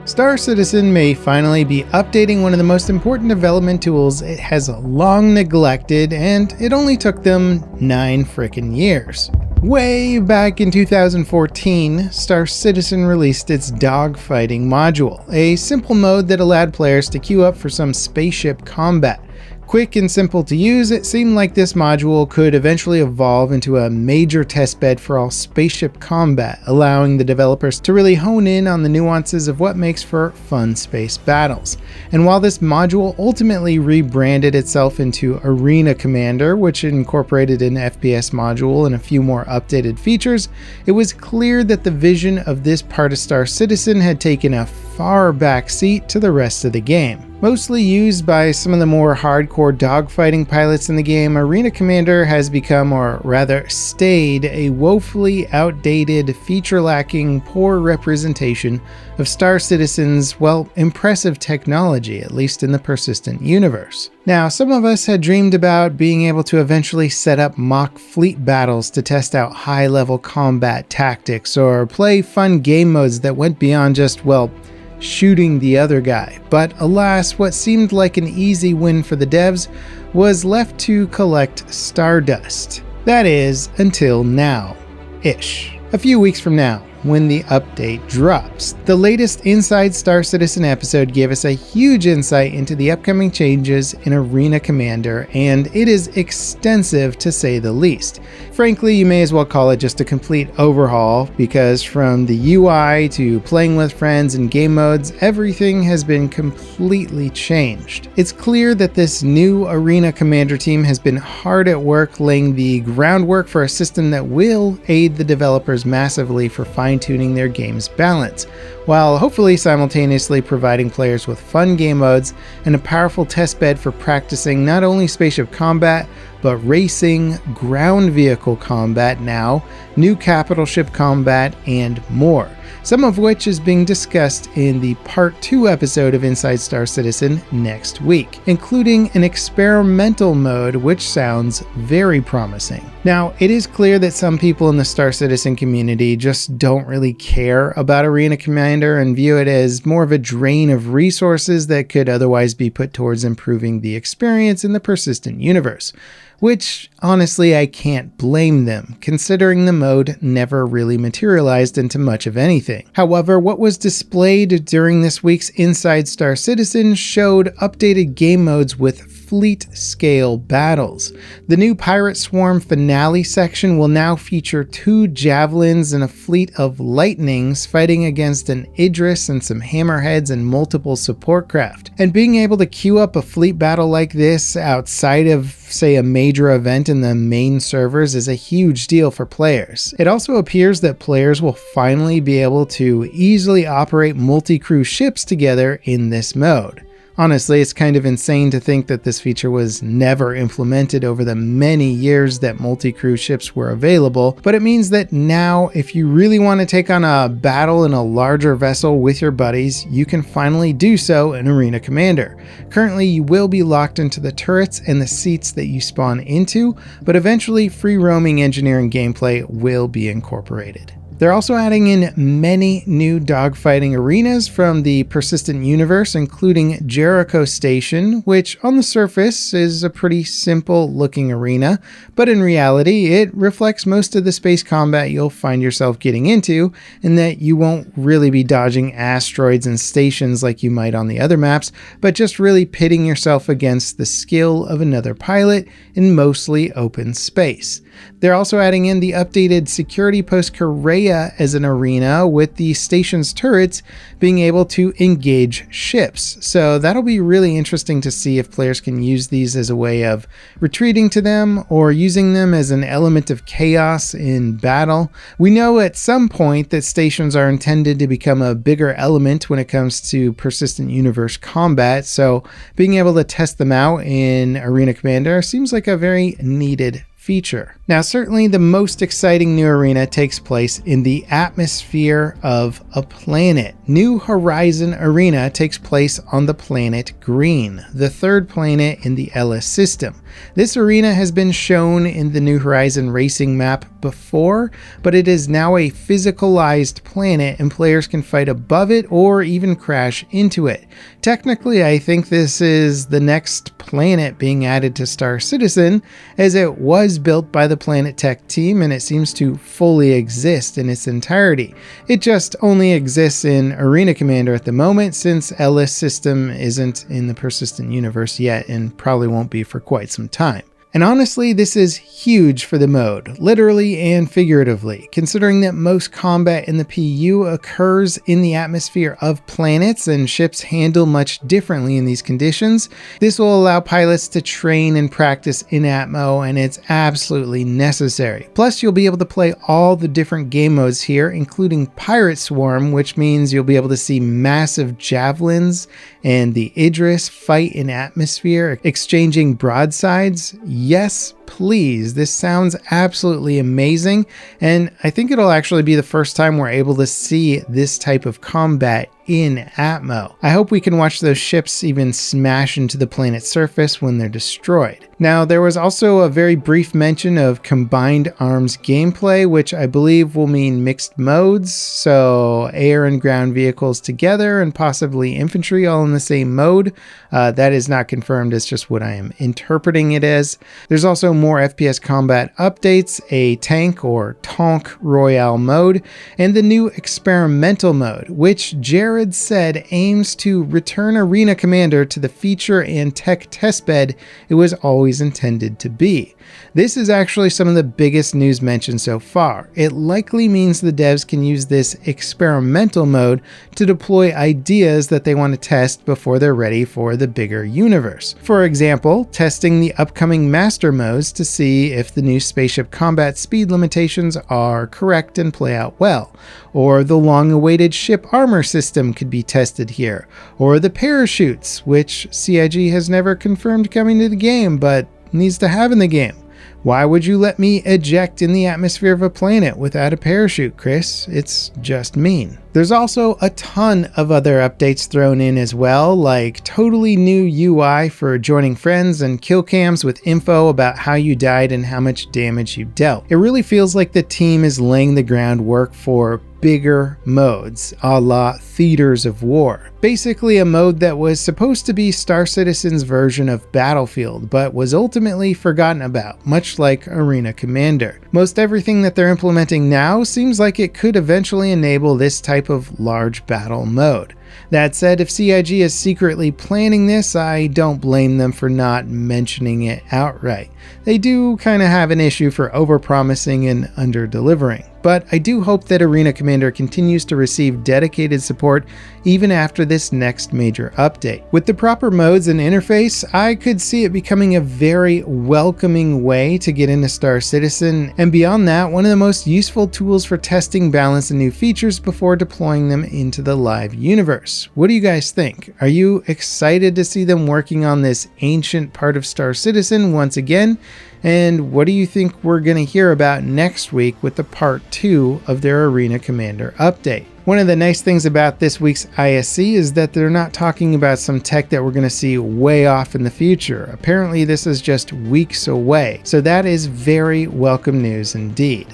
Star Citizen may finally be updating one of the most important development tools it has long neglected, and it only took them 9 frickin' years. Way back in 2014, Star Citizen released its dogfighting module, a simple mode that allowed players to queue up for some spaceship combat. Quick and simple to use, it seemed like this module could eventually evolve into a major testbed for all spaceship combat, allowing the developers to really hone in on the nuances of what makes for fun space battles. And while this module ultimately rebranded itself into Arena Commander, which incorporated an FPS module and a few more updated features, it was clear that the vision of this part of Star Citizen had taken a far back seat to the rest of the game. Mostly used by some of the more hardcore dogfighting pilots in the game, Arena Commander has become, or rather stayed, a woefully outdated, feature-lacking, poor representation of Star Citizen's, well, impressive technology, at least in the persistent universe. Now, some of us had dreamed about being able to eventually set up mock fleet battles to test out high-level combat tactics, or play fun game modes that went beyond just, well, shooting the other guy. But alas, what seemed like an easy win for the devs was left to collect stardust. That is, until now-ish. A few weeks from now, when the update drops. The latest Inside Star Citizen episode gave us a huge insight into the upcoming changes in Arena Commander, and it is extensive to say the least. Frankly, you may as well call it just a complete overhaul, because from the UI to playing with friends and game modes, everything has been completely changed. It's clear that this new Arena Commander team has been hard at work laying the groundwork for a system that will aid the developers massively for fine-tuning their game's balance, while hopefully simultaneously providing players with fun game modes and a powerful testbed for practicing not only spaceship combat, but racing, ground vehicle combat now, new capital ship combat, and more. Some of which is being discussed in the Part 2 episode of Inside Star Citizen next week, including an experimental mode which sounds very promising. Now, it is clear that some people in the Star Citizen community just don't really care about Arena Commander and view it as more of a drain of resources that could otherwise be put towards improving the experience in the persistent universe. Which, honestly, I can't blame them, considering the mode never really materialized into much of anything. However, what was displayed during this week's Inside Star Citizen showed updated game modes with fleet-scale battles. The new Pirate Swarm finale section will now feature 2 javelins and a fleet of lightnings fighting against an Idris and some hammerheads and multiple support craft. And being able to queue up a fleet battle like this outside of, say, a major event in the main servers is a huge deal for players. It also appears that players will finally be able to easily operate multi-crew ships together in this mode. Honestly, it's kind of insane to think that this feature was never implemented over the many years that multi-crew ships were available, but it means that now, if you really want to take on a battle in a larger vessel with your buddies, you can finally do so in Arena Commander. Currently, you will be locked into the turrets and the seats that you spawn into, but eventually free-roaming engineering gameplay will be incorporated. They're also adding in many new dogfighting arenas from the persistent universe, including Jericho Station, which on the surface is a pretty simple looking arena, but in reality it reflects most of the space combat you'll find yourself getting into, in that you won't really be dodging asteroids and stations like you might on the other maps, but just really pitting yourself against the skill of another pilot in mostly open space. They're also adding in the updated security post Correa as an arena, with the station's turrets being able to engage ships. So that'll be really interesting to see if players can use these as a way of retreating to them or using them as an element of chaos in battle. We know at some point that stations are intended to become a bigger element when it comes to persistent universe combat, so being able to test them out in Arena Commander seems like a very needed feature. Now, certainly the most exciting new arena takes place in the atmosphere of a planet. New Horizon Arena takes place on the planet Green, the third planet in the Ellis system. This arena has been shown in the New Horizon racing map before, but it is now a physicalized planet and players can fight above it or even crash into it. Technically, I think this is the next planet being added to Star Citizen, as it was built by the Planet Tech team and it seems to fully exist in its entirety. It just only exists in Arena Commander at the moment, since Ellis system isn't in the Persistent Universe yet and probably won't be for quite some time. And honestly, this is huge for the mode, literally and figuratively, considering that most combat in the PU occurs in the atmosphere of planets and ships handle much differently in these conditions. This will allow pilots to train and practice in Atmo, and it's absolutely necessary. Plus, you'll be able to play all the different game modes here, including Pirate Swarm, which means you'll be able to see massive javelins and the Idris fight in atmosphere, exchanging broadsides. Yes, please. This sounds absolutely amazing, and I think it'll actually be the first time we're able to see this type of combat in Atmo. I hope we can watch those ships even smash into the planet's surface when they're destroyed. Now, there was also a very brief mention of combined arms gameplay, which I believe will mean mixed modes, so air and ground vehicles together and possibly infantry all in the same mode. That is not confirmed, it's just what I am interpreting it as. There's also more FPS combat updates, a tank or Tonk Royale mode, and the new experimental mode, which Jared said aims to return Arena Commander to the feature and tech testbed it was always intended to be. This is actually some of the biggest news mentioned so far. It likely means the devs can use this experimental mode to deploy ideas that they want to test before they're ready for the bigger universe. For example, testing the upcoming master modes to see if the new spaceship combat speed limitations are correct and play out well, or the long-awaited ship armor system could be tested here, or the parachutes, which CIG has never confirmed coming to the game but needs to have in the game. Why would you let me eject in the atmosphere of a planet without a parachute, Chris? It's just mean. There's also a ton of other updates thrown in as well, like totally new UI for joining friends and kill cams with info about how you died and how much damage you dealt. It really feels like the team is laying the groundwork for bigger modes, a la Theaters of War. Basically a mode that was supposed to be Star Citizen's version of Battlefield, but was ultimately forgotten about, much like Arena Commander. Most everything that they're implementing now seems like it could eventually enable this type of large battle mode. That said, if CIG is secretly planning this, I don't blame them for not mentioning it outright. They do kind of have an issue for overpromising and under-delivering. But I do hope that Arena Commander continues to receive dedicated support even after this next major update. With the proper modes and interface, I could see it becoming a very welcoming way to get into Star Citizen, and beyond that, one of the most useful tools for testing balance and new features before deploying them into the live universe. What do you guys think? Are you excited to see them working on this ancient part of Star Citizen once again? And what do you think we're going to hear about next week with the part 2 of their Arena Commander update? One of the nice things about this week's ISC is that they're not talking about some tech that we're going to see way off in the future. Apparently this is just weeks away, so that is very welcome news indeed.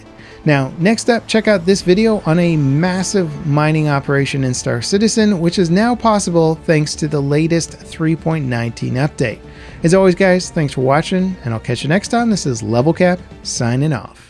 Now, next up, check out this video on a massive mining operation in Star Citizen, which is now possible thanks to the latest 3.19 update. As always, guys, thanks for watching, and I'll catch you next time. This is Level Cap, signing off.